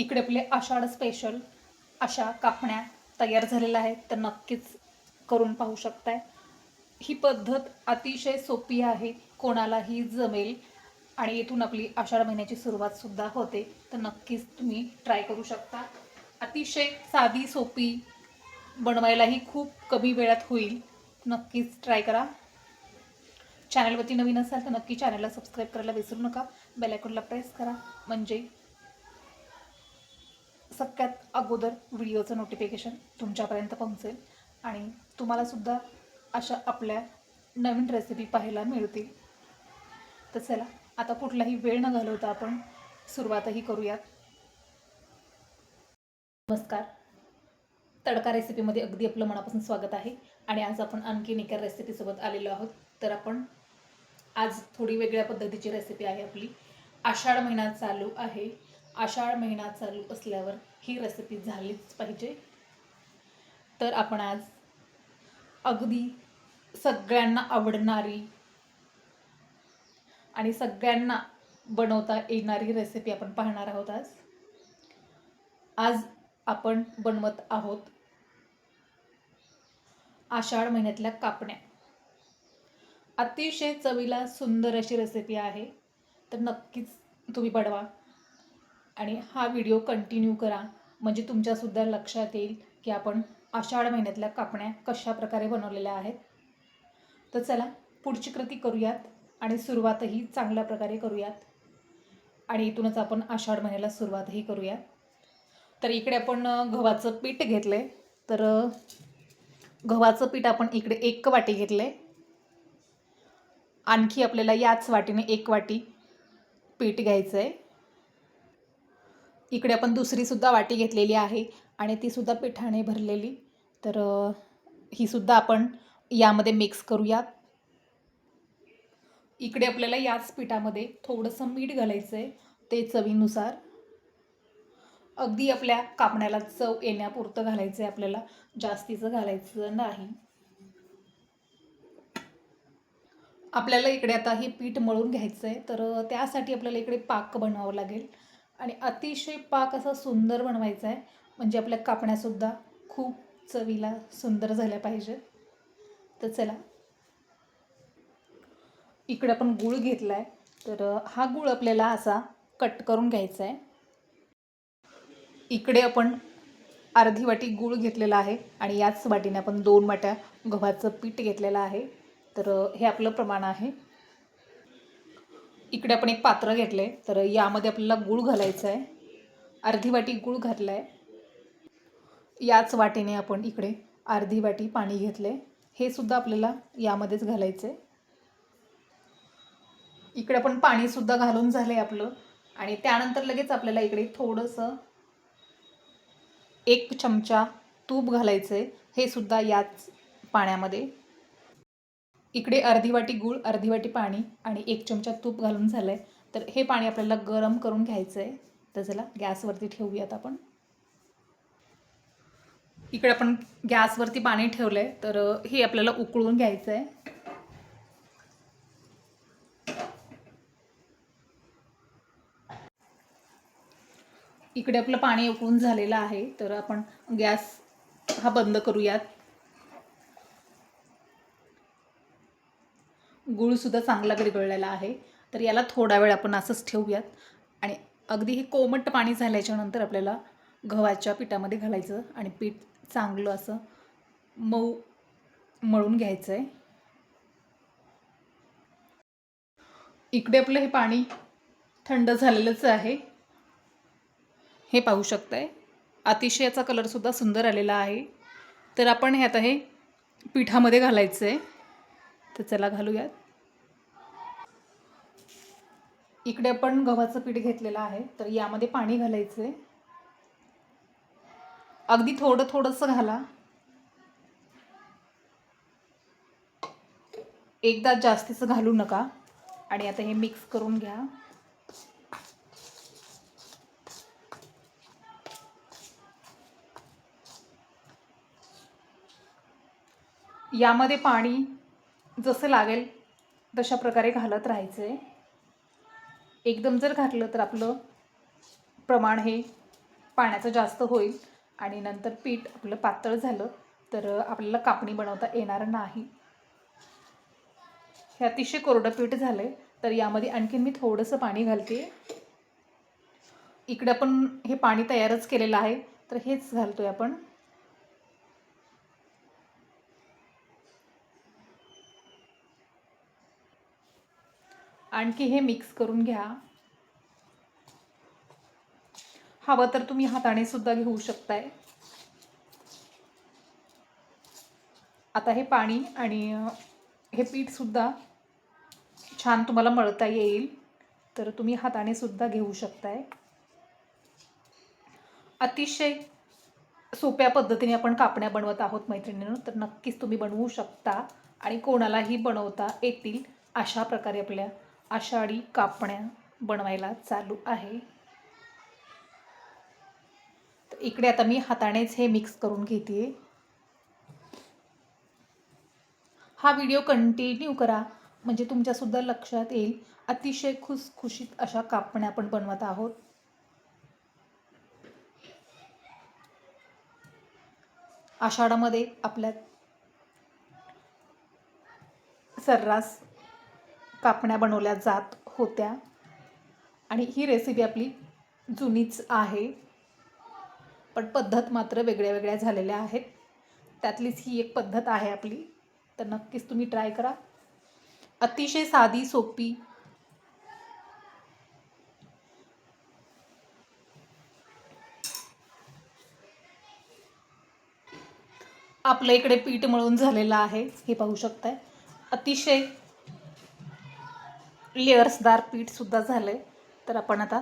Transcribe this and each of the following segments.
इकडे आपले आषाढ स्पेशल अशा कापण्या तयार झालेल्या आहेत, तर नक्कीच करून पाहू शकताय। ही पद्धत अतिशय सोपी आहे, कोणालाही जमेल आणि इथून आपली आषाढ महिन्याची सुरुवात सुद्धा होते, तर नक्कीच तुम्ही ट्राय करू शकता। अतिशय साधी सोपी, बनवायलाही खूप कमी वेळात होईल, नक्कीच ट्राय करा। चॅनलवरती नवीन असाल तर नक्की चॅनलला सबस्क्राईब करायला विसरू नका, बेल आयकॉनला प्रेस करा, म्हणजे सगळ्यात अगोदर व्हिडिओचं नोटिफिकेशन तुमच्यापर्यंत पोहोचेल आणि तुम्हालासुद्धा अशा आपल्या नवीन रेसिपी पाहायला मिळतील। तर चला, आता कुठलाही वेळ न घालवता आपण सुरुवातही करूयात। नमस्कार, तडका रेसिपीमध्ये अगदी आपलं मनापासून स्वागत आहे आणि आज आपण आणखीन एका रेसिपीसोबत आलेलो आहोत। तर आपण आज थोडी वेगळ्या पद्धतीची रेसिपी आहे आपली। आषाढ महिना चालू आहे, आषाढ महिना चालू असल्यावर ही रेसिपी झालीच पाहिजे। तर आपण आज अगदी सगळ्यांना आवडणारी आणि सगळ्यांना बनवता येणारी रेसिपी आपण पाहणार आहोत। आज आपण बनवत आहोत आषाढ महिन्यातल्या कापण्या। अतिशय चवीला सुंदर अशी रेसिपी आहे, तर नक्कीच तुम्ही बनवा आणि हा व्हिडिओ कंटिन्यू करा, म्हणजे तुमच्यासुद्धा लक्षात येईल की आपण आषाढ महिन्यातल्या कापण्या कशा प्रकारे बनवलेल्या आहेत। तर चला, पुढची कृती करूयात आणि सुरुवातही चांगल्या प्रकारे करूयात आणि इथूनच आपण आषाढ महिन्याला सुरुवातही करूयात। तर इकडे आपण गव्हाचं पीठ घेतलंय, तर गव्हाचं पीठ आपण इकडे 1 वाटी घेतलंय। आणखी आपल्याला याच वाटीने 1 वाटी पीठ घ्यायचं आहे। इकडे आपण दुसरी सुद्धा वाटी घेतलेली आहे आणि ती सुद्धा पिठाने भरलेली, तर ही सुद्धा आपण यामध्ये मिक्स करूयात। इकडे आपल्याला याच पिठामध्ये थोडंसं मीठ घालायचं आहे, ते चवीनुसार। अगदी आपल्या कापण्याला चव येण्यापुरतं घालायचं आहे आपल्याला, जास्तीचं घालायचं नाही। आपल्याला इकडे आता हे पीठ मळून घ्यायचं आहे, तर त्यासाठी आपल्याला इकडे पाक बनवावं लागेल आणि अतिशय पाक असा सुंदर बनवायचा आहे, म्हणजे आपल्या कापण्यासुद्धा खूप चवीला सुंदर झाल्या पाहिजेत। तर चला, इकडे आपण गूळ घेतला आहे, तर हा गूळ आपल्याला असा कट करून घ्यायचा आहे। इकडे आपण अर्धी वाटी गूळ घेतलेला आहे आणि याच वाटीने आपण 2 वाट्या गव्हाचं पीठ घेतलेलं आहे, तर हे आपलं प्रमाण आहे। इकडे आपण एक पात्र घेतलं आहे, तर यामध्ये आपल्याला गूळ घालायचं आहे। अर्धी वाटी गूळ घातला आहे। याच वाटीने आपण इकडे अर्धी वाटी पाणी घेतलं आहे, हे सुद्धा आपल्याला यामध्येच घालायचं आहे। इकडे आपण पाणीसुद्धा घालून झालं आहे आपलं आणि त्यानंतर लगेच आपल्याला इकडे थोडंसं 1 चमचा तूप घालायचं आहे, हे सुद्धा याच पाण्यामध्ये। इकडे अर्धी वाटी गूळ, अर्धी वाटी पाणी आणि 1 चमचा तूप घालून झालं आहे, तर हे पाणी आपल्याला गरम करून घ्यायचं आहे। तर चला, गॅसवरती ठेवूयात आपण। इकडे आपण गॅसवरती पाणी ठेवलं आहे, तर हे आपल्याला उकळून घ्यायचं आहे। इकडे आपलं पाणी उकळून झालेलं आहे, तर आपण गॅस हा बंद करूयात। गूळसुद्धा चांगला विरघळलेला आहे, तर याला थोडा वेळ आपण असंच ठेवूयात आणि अगदी हे कोमट पाणी झाल्याच्यानंतर आपल्याला गव्हाच्या पिठामध्ये घालायचं आणि पीठ चांगलं असं मऊ मळून घ्यायचं आहे। इकडे आपलं हे पाणी थंड झालेलंच आहे, हे पाहू शकताय। अतिशय याचा कलरसुद्धा सुंदर आलेला आहे, तर आपण हे आता हे पिठामध्ये घालायचं आहे। तर चला, घालूयात। इकडे आपण गव्हाचं पीठ घेतलेलं आहे, तर यामध्ये पाणी घालायचं आहे। अगदी थोडं थोडंसं घाला, एकदा जास्तीचं घालू नका आणि आता हे मिक्स करून घ्या। यामध्ये पाणी जसं लागेल तशा प्रकारे घालत राहायचं आहे। एकदम जर घातलं तर आपलं प्रमाण हे पाण्याचं जास्त होईल आणि नंतर पीठ आपलं पातळ झालं तर आपल्याला कापणी बनवता येणार नाही. हे अतिशय कोरडं पीठ झालं आहे, तर यामध्ये आणखीन मी थोडंसं पाणी घालते. इकडे आपण हे पाणी तयारच केलेलं आहे, तर हेच घालतोय आपण. आणखी हे मिक्स करून घ्या. हवं तर तुम्ही हाताने सुद्धा घेऊ शकताय. आता हे पाणी आणि हे पीठ सुद्धा छान तुम्हाला मळता येईल, तर तुम्ही हाताने सुद्धा घेऊ शकताय. अतिशय सोप्या पद्धतीने आपण कापण्या बनवत आहोत मैत्रिणींनो, तर नक्कीच तुम्ही बनवू शकता आणि कोणालाही बनवता येतील. अशा प्रकारे आपल्या आषाढी कापण्या बनवायला चालू आहे. तर इकडे आता मी हातानेच हे मिक्स करून घेते. हा व्हिडिओ कंटिन्यू करा, म्हणजे तुमच्यासुद्धा लक्षात येईल. अतिशय खुसखुशीत अशा कापण्या आपण बनवत आहोत. आषाढामध्ये आपल्या सर्रास कापण्या बनवल्या जात होत्या आणि ही रेसिपी आपली जुनीच आहे, पण पद्धत मात्र वेगळ्या वेगळ्या झालेल्या आहेत. त्यातलीच ही एक पद्धत आहे आपली, तर नक्कीच तुम्ही ट्राय करा. अतिशय साधी सोपी आपल्या इकडे पीठ मळून झालेलं आहे, हे पाहू शकताय. अतिशय लेयर्सदार पीठ सुद्धा झालंय. तर आपण आता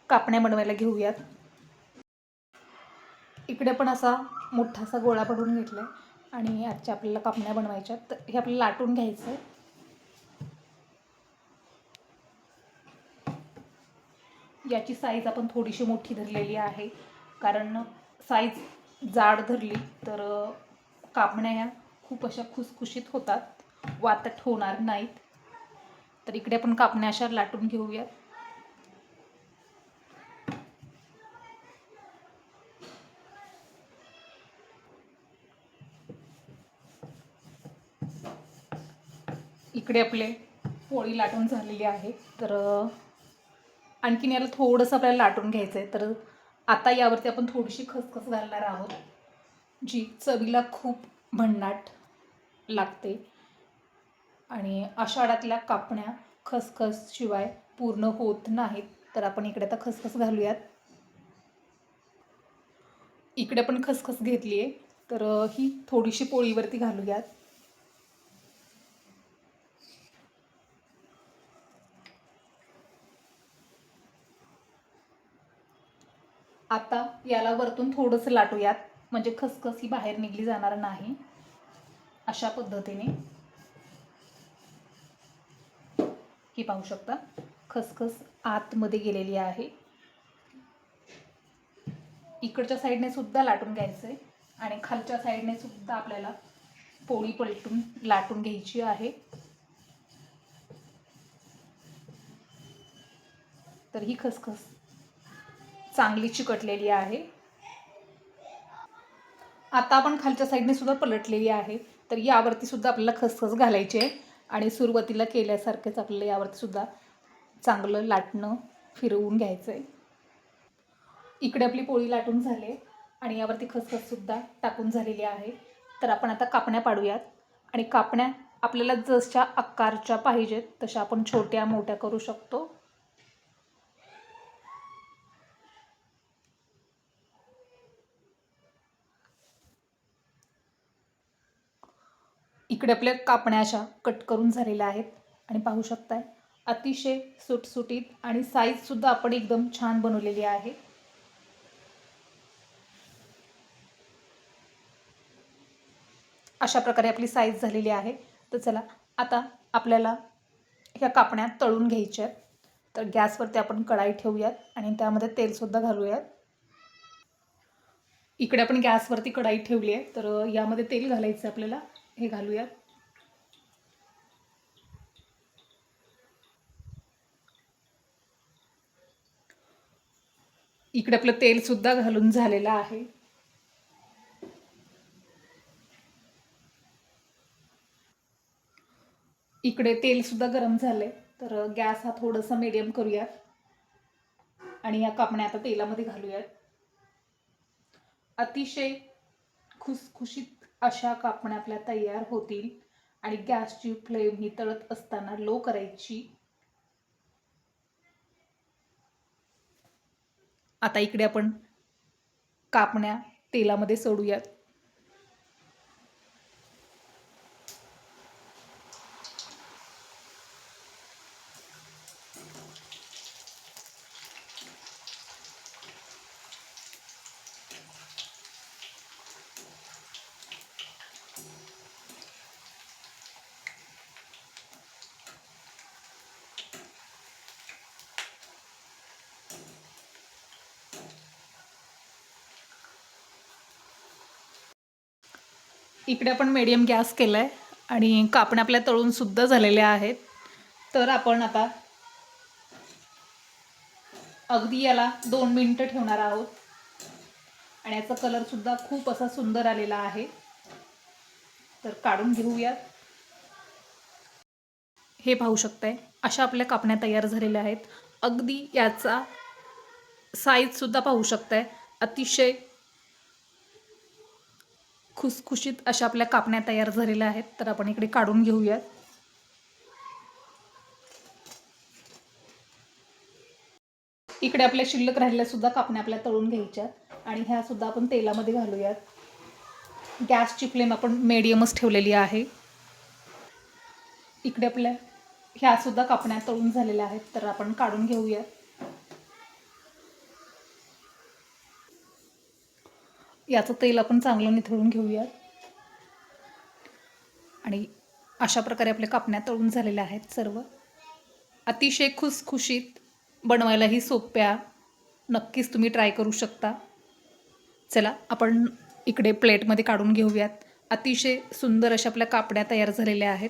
कापण्या बनवायला घेऊयात. इकडे पण असा मोठासा गोळा बनवून घेतलाय आणि आजच्या आपल्याला कापण्या बनवायच्या. तर हे आपल्याला लाटून घ्यायचं. याची साईज आपण थोडीशी मोठी धरलेली आहे, कारण साईज जाड धरली तर कापण्या ह्या खूप अशा खुसखुशीत होतात, वातट होणार नाहीत. तर इकडे आपण कापण्या अशा लाटून घेऊयात. इकडे आपले पोळी लाटून झालेली आहे. तर आणखीन याला थोडंसं आपल्याला लाटून घ्यायचं आहे. तर आता यावरती आपण थोडीशी खसखस घालणार आहोत, जी चवीला खूप भन्नाट लागते. आणि आषाढातल्या कापण्या खसखस शिवाय पूर्ण होत नाहीत. तर आपण इकडे आता खसखस घालूयात. इकडे पण खसखस घेतली आहे, तर ही थोडीशी पोळीवरती घालूयात. आता याला वरतून थोडंसं लाटूयात, म्हणजे खसखस ही बाहेर निघली जाणार नाही. अशा पद्धतीने ही पाहू शकता, खसखस आतमध्ये गेलेली आहे. इकडच्या साईडने सुद्धा लाटून घ्यायचं आहे आणि खालच्या साईडने सुद्धा आपल्याला पोळी पलटून लाटून घ्यायची आहे. तर ही खसखस चांगली चिकटलेली आहे. आता आपण खालच्या साईडने सुद्धा पलटलेली आहे. तर यावरती सुद्धा आपल्याला खसखस घालायची आहे आणि सुरुवातीला केल्यासारखंच आपल्याला यावरती सुद्धा चांगलं लाटणं फिरवून घ्यायचं आहे. इकडे आपली पोळी लाटून झाली आणि यावरती खसखस सुद्धा टाकून झालेली आहे. तर आपण आता कापण्या पाडूयात आणि कापण्या आपल्याला जशा आकारच्या पाहिजेत तशा आपण छोट्या मोठ्या करू शकतो. इकडे आपल्या कापण्या अशा कट करून झालेल्या आहेत आणि पाहू शकताय अतिशय सुटसुटीत आणि साईजसुद्धा आपण एकदम छान बनवलेली आहे. अशा प्रकारे आपली साईज झालेली आहे. तर चला आता आपल्याला ह्या कापण्या तळून घ्यायच्या आहेत. तर गॅसवरती आपण कढाई ठेवूयात आणि त्यामध्ये तेलसुद्धा घालूयात. इकडे आपण गॅसवरती कढाई ठेवली आहे, तर यामध्ये तेल घालायचं आपल्याला. हे घालूयात. इकडे आपलं तेल सुद्धा घालून झालेलं आहे. इकडे तेल सुद्धा गरम झालंय, तर गॅस हा थोडासा मीडियम करूयात आणि या कापण्या आता तेलामध्ये घालूयात. अतिशय खुसखुशीत अशा कापण्या आपल्या तयार होतील आणि गॅसची फ्लेम ही तळत असताना लो करायची. आता इकडे आपण कापण्या तेलामध्ये सोडूयात. इकडे आपण मीडियम गॅस केलाय आणि कापण्या आपल्या तळून सुद्धा झालेल्या आहेत. तर आपण आता अगदी याला 2 मिनिटं ठेवणार आहोत आणि याचा कलर सुद्धा खूप असा सुंदर आलेला आहे. तर काढून घेऊयात. हे पाहू शकताय, अशा आपल्या कापण्या तयार झालेल्या आहेत. अगदी याचा साईज सुद्धा पाहू शकताय, अतिशय खुसखुशीत अशा आपल्या कापण्या तयार झालेल्या आहेत. तर आपण इकडे काढून घेऊयात. इकडे आपल्या शिल्लक राहिलेल्या सुद्धा कापण्या आपल्या तळून घ्यायच्यात आणि ह्या सुद्धा आपण तेलामध्ये घालूयात. गॅसची फ्लेम आपण मीडियमच ठेवलेली आहे. इकडे आपल्या ह्या सुद्धा कापण्या तळून झालेल्या आहेत, तर आपण काढून घेऊयात. याचं तेल आपण चांगलं निथळून घेऊयात आणि अशा प्रकारे आपल्या कापण्या तळून झालेल्या आहेत सर्व. अतिशय खुसखुशीत, बनवायलाही सोप्या. नक्कीच तुम्ही ट्राय करू शकता. चला आपण इकडे प्लेटमध्ये काढून घेऊयात. अतिशय सुंदर अशा आपल्या कापण्या तयार झालेल्या आहेत.